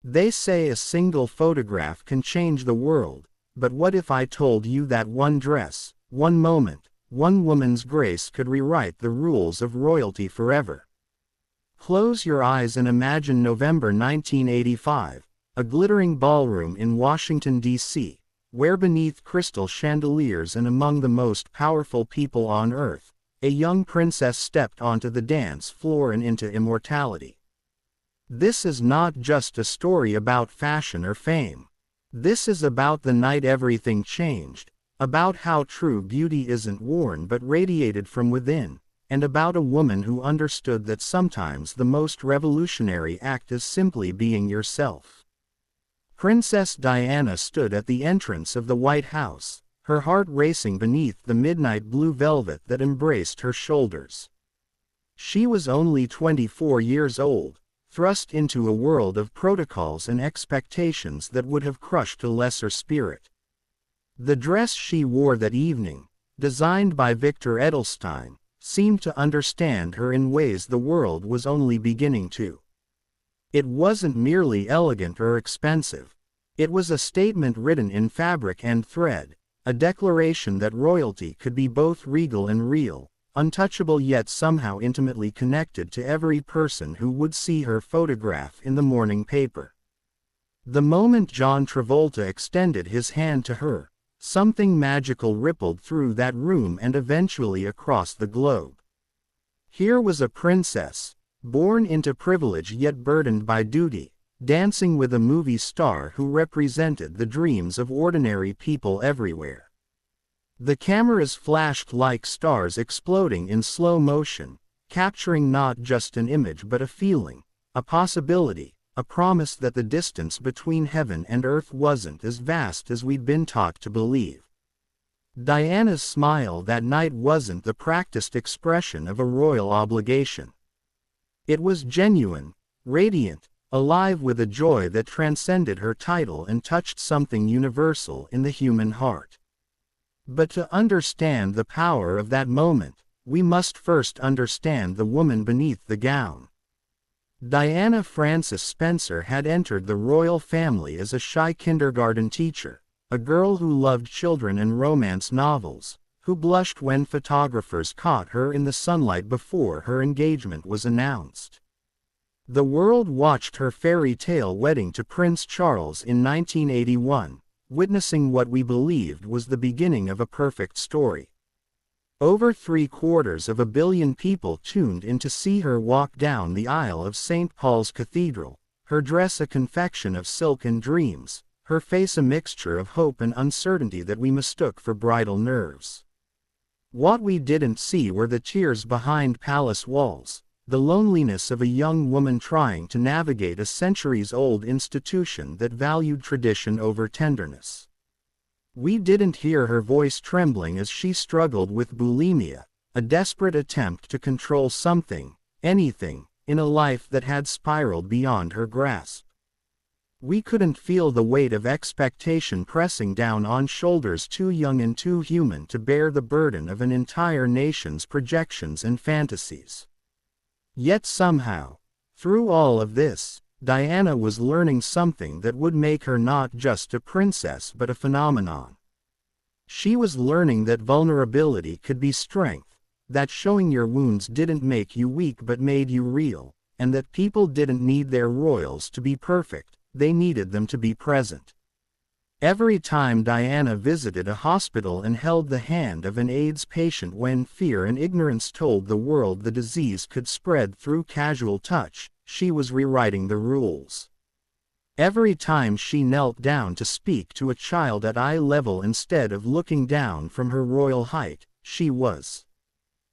They say a single photograph can change the world, but what if I told you that one dress, one moment, one woman's grace could rewrite the rules of royalty forever? Close your eyes and imagine November 1985, a glittering ballroom in Washington, D.C., where beneath crystal chandeliers and among the most powerful people on earth, a young princess stepped onto the dance floor and into immortality. This is not just a story about fashion or fame. This is about the night everything changed, about how true beauty isn't worn but radiated from within, and about a woman who understood that sometimes the most revolutionary act is simply being yourself. Princess Diana stood at the entrance of the White House, her heart racing beneath the midnight blue velvet that embraced her shoulders. She was only 24 years old, thrust into a world of protocols and expectations that would have crushed a lesser spirit. The dress she wore that evening, designed by Victor Edelstein, seemed to understand her in ways the world was only beginning to. It wasn't merely elegant or expensive. It was a statement written in fabric and thread, a declaration that royalty could be both regal and real, untouchable yet somehow intimately connected to every person who would see her photograph in the morning paper. The moment John Travolta extended his hand to her, something magical rippled through that room and eventually across the globe. Here was a princess, born into privilege yet burdened by duty, dancing with a movie star who represented the dreams of ordinary people everywhere. The cameras flashed like stars exploding in slow motion, capturing not just an image but a feeling, a possibility, a promise that the distance between heaven and earth wasn't as vast as we'd been taught to believe. Diana's smile that night wasn't the practiced expression of a royal obligation. It was genuine, radiant, alive with a joy that transcended her title and touched something universal in the human heart. But to understand the power of that moment, we must first understand the woman beneath the gown. Diana Frances Spencer had entered the royal family as a shy kindergarten teacher, a girl who loved children and romance novels, who blushed when photographers caught her in the sunlight before her engagement was announced. The world watched her fairy tale wedding to Prince Charles in 1981, witnessing what we believed was the beginning of a perfect story. Over 750 million people tuned in to see her walk down the aisle of St. Paul's Cathedral, her dress a confection of silk and dreams, her face a mixture of hope and uncertainty that we mistook for bridal nerves. What we didn't see were the tears behind palace walls, the loneliness of a young woman trying to navigate a centuries-old institution that valued tradition over tenderness. We didn't hear her voice trembling as she struggled with bulimia, a desperate attempt to control something, anything, in a life that had spiraled beyond her grasp. We couldn't feel the weight of expectation pressing down on shoulders too young and too human to bear the burden of an entire nation's projections and fantasies. Yet somehow, through all of this, Diana was learning something that would make her not just a princess but a phenomenon. She was learning that vulnerability could be strength, that showing your wounds didn't make you weak but made you real, and that people didn't need their royals to be perfect, they needed them to be present. Every time Diana visited a hospital and held the hand of an AIDS patient when fear and ignorance told the world the disease could spread through casual touch, she was rewriting the rules. Every time she knelt down to speak to a child at eye level instead of looking down from her royal height, she was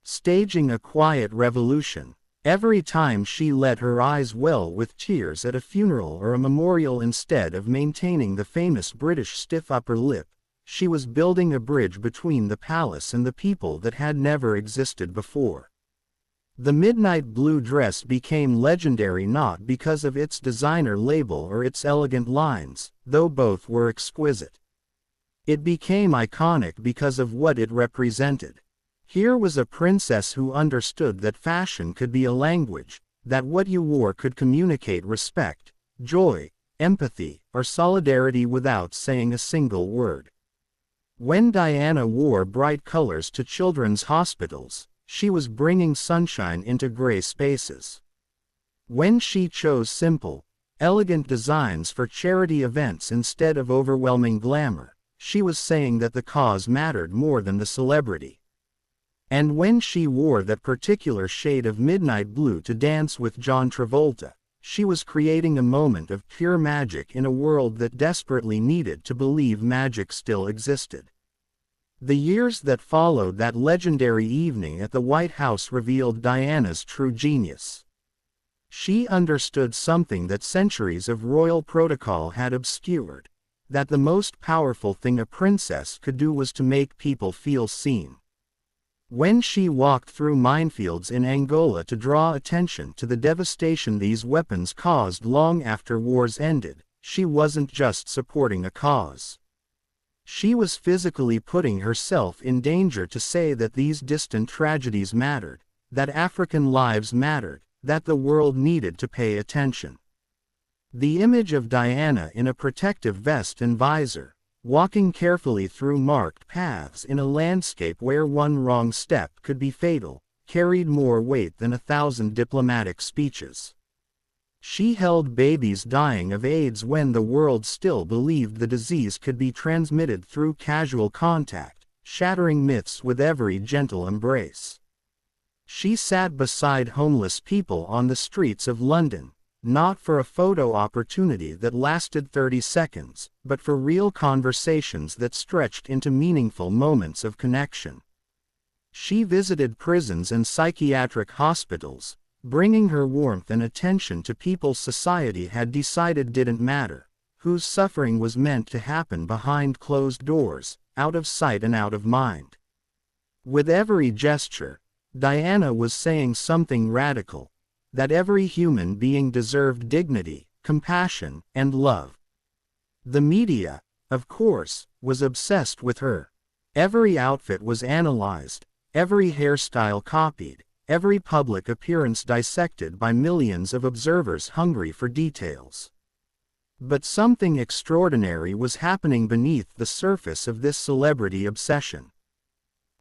staging a quiet revolution. Every time she let her eyes well with tears at a funeral or a memorial instead of maintaining the famous British stiff upper lip, she was building a bridge between the palace and the people that had never existed before. The midnight blue dress became legendary not because of its designer label or its elegant lines, though both were exquisite. It became iconic because of what it represented. Here was a princess who understood that fashion could be a language, that what you wore could communicate respect, joy, empathy, or solidarity without saying a single word. When Diana wore bright colors to children's hospitals, she was bringing sunshine into gray spaces. When she chose simple, elegant designs for charity events instead of overwhelming glamour, she was saying that the cause mattered more than the celebrity. And when she wore that particular shade of midnight blue to dance with John Travolta, she was creating a moment of pure magic in a world that desperately needed to believe magic still existed. The years that followed that legendary evening at the White House revealed Diana's true genius. She understood something that centuries of royal protocol had obscured, that the most powerful thing a princess could do was to make people feel seen. When she walked through minefields in Angola to draw attention to the devastation these weapons caused long after wars ended, she wasn't just supporting a cause. She was physically putting herself in danger to say that these distant tragedies mattered, that African lives mattered, that the world needed to pay attention. The image of Diana in a protective vest and visor, walking carefully through marked paths in a landscape where one wrong step could be fatal, carried more weight than 1,000 diplomatic speeches. She held babies dying of AIDS when the world still believed the disease could be transmitted through casual contact, shattering myths with every gentle embrace. She sat beside homeless people on the streets of London, not for a photo opportunity that lasted 30 seconds, but for real conversations that stretched into meaningful moments of connection. She visited prisons and psychiatric hospitals, bringing her warmth and attention to people society had decided didn't matter, whose suffering was meant to happen behind closed doors, out of sight and out of mind. With every gesture, Diana was saying something radical, that every human being deserved dignity, compassion, and love. The media, of course, was obsessed with her. Every outfit was analyzed, every hairstyle copied, every public appearance dissected by millions of observers hungry for details. But something extraordinary was happening beneath the surface of this celebrity obsession.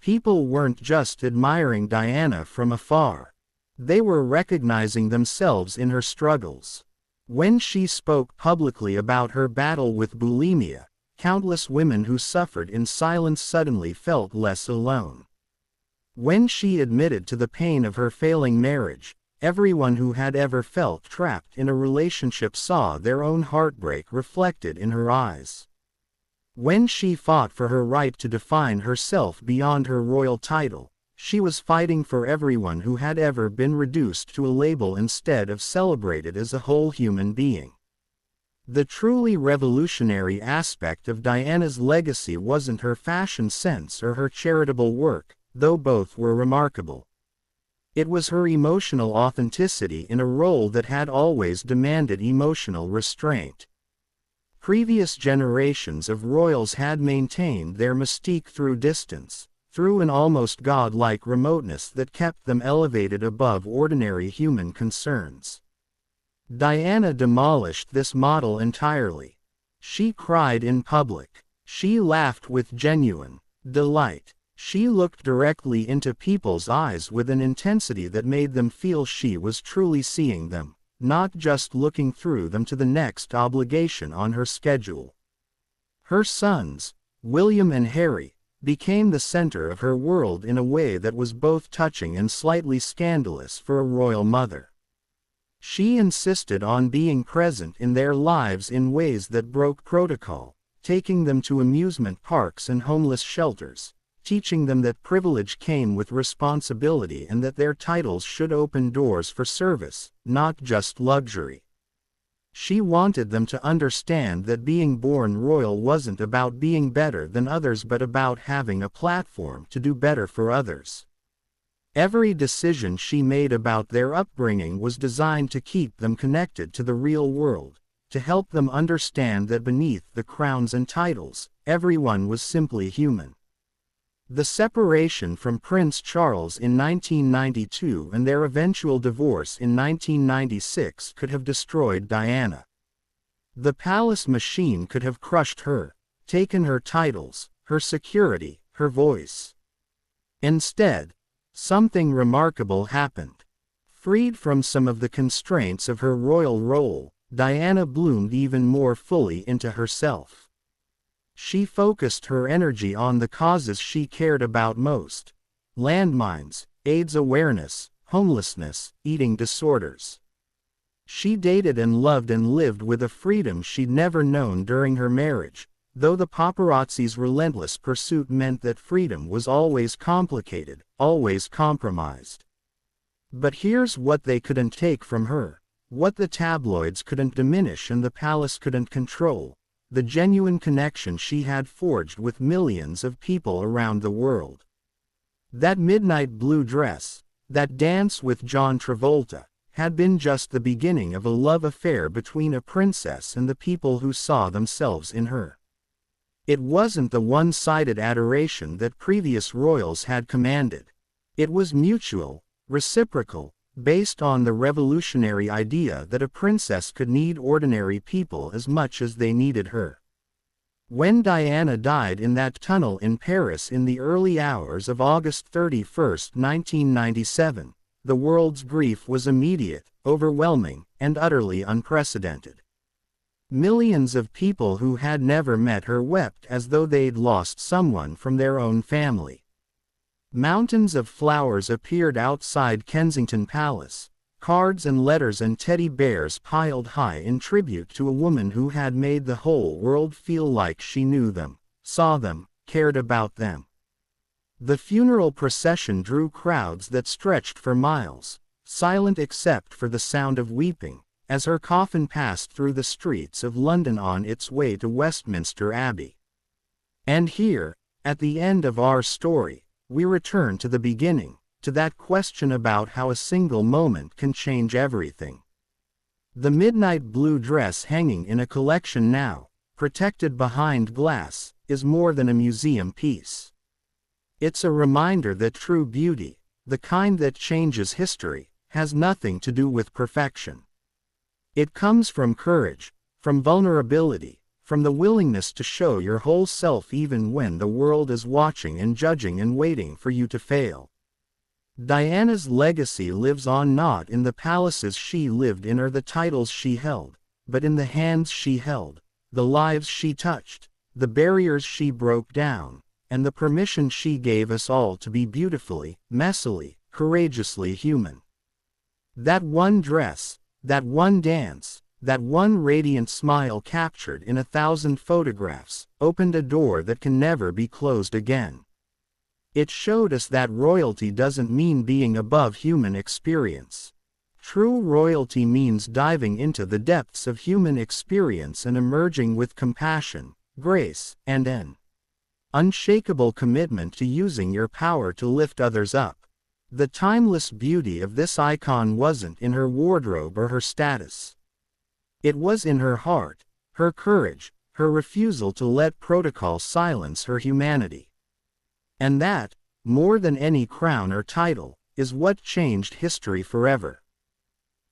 People weren't just admiring Diana from afar. They were recognizing themselves in her struggles. When she spoke publicly about her battle with bulimia, countless women who suffered in silence suddenly felt less alone. When she admitted to the pain of her failing marriage, everyone who had ever felt trapped in a relationship saw their own heartbreak reflected in her eyes. When she fought for her right to define herself beyond her royal title, she was fighting for everyone who had ever been reduced to a label instead of celebrated as a whole human being. The truly revolutionary aspect of Diana's legacy wasn't her fashion sense or her charitable work, though both were remarkable. It was her emotional authenticity in a role that had always demanded emotional restraint. Previous generations of royals had maintained their mystique through distance, through an almost godlike remoteness that kept them elevated above ordinary human concerns. Diana demolished this model entirely. She cried in public. She laughed with genuine delight. She looked directly into people's eyes with an intensity that made them feel she was truly seeing them, not just looking through them to the next obligation on her schedule. Her sons, William and Harry, became the center of her world in a way that was both touching and slightly scandalous for a royal mother. She insisted on being present in their lives in ways that broke protocol, taking them to amusement parks and homeless shelters, teaching them that privilege came with responsibility and that their titles should open doors for service, not just luxury. She wanted them to understand that being born royal wasn't about being better than others but about having a platform to do better for others. Every decision she made about their upbringing was designed to keep them connected to the real world, to help them understand that beneath the crowns and titles, everyone was simply human. The separation from Prince Charles in 1992 and their eventual divorce in 1996 could have destroyed Diana. The palace machine could have crushed her, taken her titles, her security, her voice. Instead, something remarkable happened. Freed from some of the constraints of her royal role, Diana bloomed even more fully into herself. She focused her energy on the causes she cared about most: landmines, AIDS awareness, homelessness, eating disorders. She dated and loved and lived with a freedom she'd never known during her marriage, though the paparazzi's relentless pursuit meant that freedom was always complicated, always compromised. But here's what they couldn't take from her, what the tabloids couldn't diminish and the palace couldn't control: the genuine connection she had forged with millions of people around the world. That midnight blue dress, that dance with John Travolta, had been just the beginning of a love affair between a princess and the people who saw themselves in her. It wasn't the one-sided adoration that previous royals had commanded. It was mutual, reciprocal, based on the revolutionary idea that a princess could need ordinary people as much as they needed her. When Diana died in that tunnel in Paris in the early hours of August 31, 1997, the world's grief was immediate, overwhelming, and utterly unprecedented. Millions of people who had never met her wept as though they'd lost someone from their own family. Mountains of flowers appeared outside Kensington Palace, cards and letters and teddy bears piled high in tribute to a woman who had made the whole world feel like she knew them, saw them, cared about them. The funeral procession drew crowds that stretched for miles, silent except for the sound of weeping, as her coffin passed through the streets of London on its way to Westminster Abbey. And here, at the end of our story, we return to the beginning, to that question about how a single moment can change everything. The midnight blue dress hanging in a collection now, protected behind glass, is more than a museum piece. It's a reminder that true beauty, the kind that changes history, has nothing to do with perfection. It comes from courage, from vulnerability, from the willingness to show your whole self even when the world is watching and judging and waiting for you to fail. Diana's legacy lives on not in the palaces she lived in or the titles she held, but in the hands she held, the lives she touched, the barriers she broke down, and the permission she gave us all to be beautifully, messily, courageously human. That one dress, that one dance, that one radiant smile captured in 1,000 photographs, opened a door that can never be closed again. It showed us that royalty doesn't mean being above human experience. True royalty means diving into the depths of human experience and emerging with compassion, grace, and an unshakable commitment to using your power to lift others up. The timeless beauty of this icon wasn't in her wardrobe or her status. It was in her heart, her courage, her refusal to let protocol silence her humanity. And that, more than any crown or title, is what changed history forever.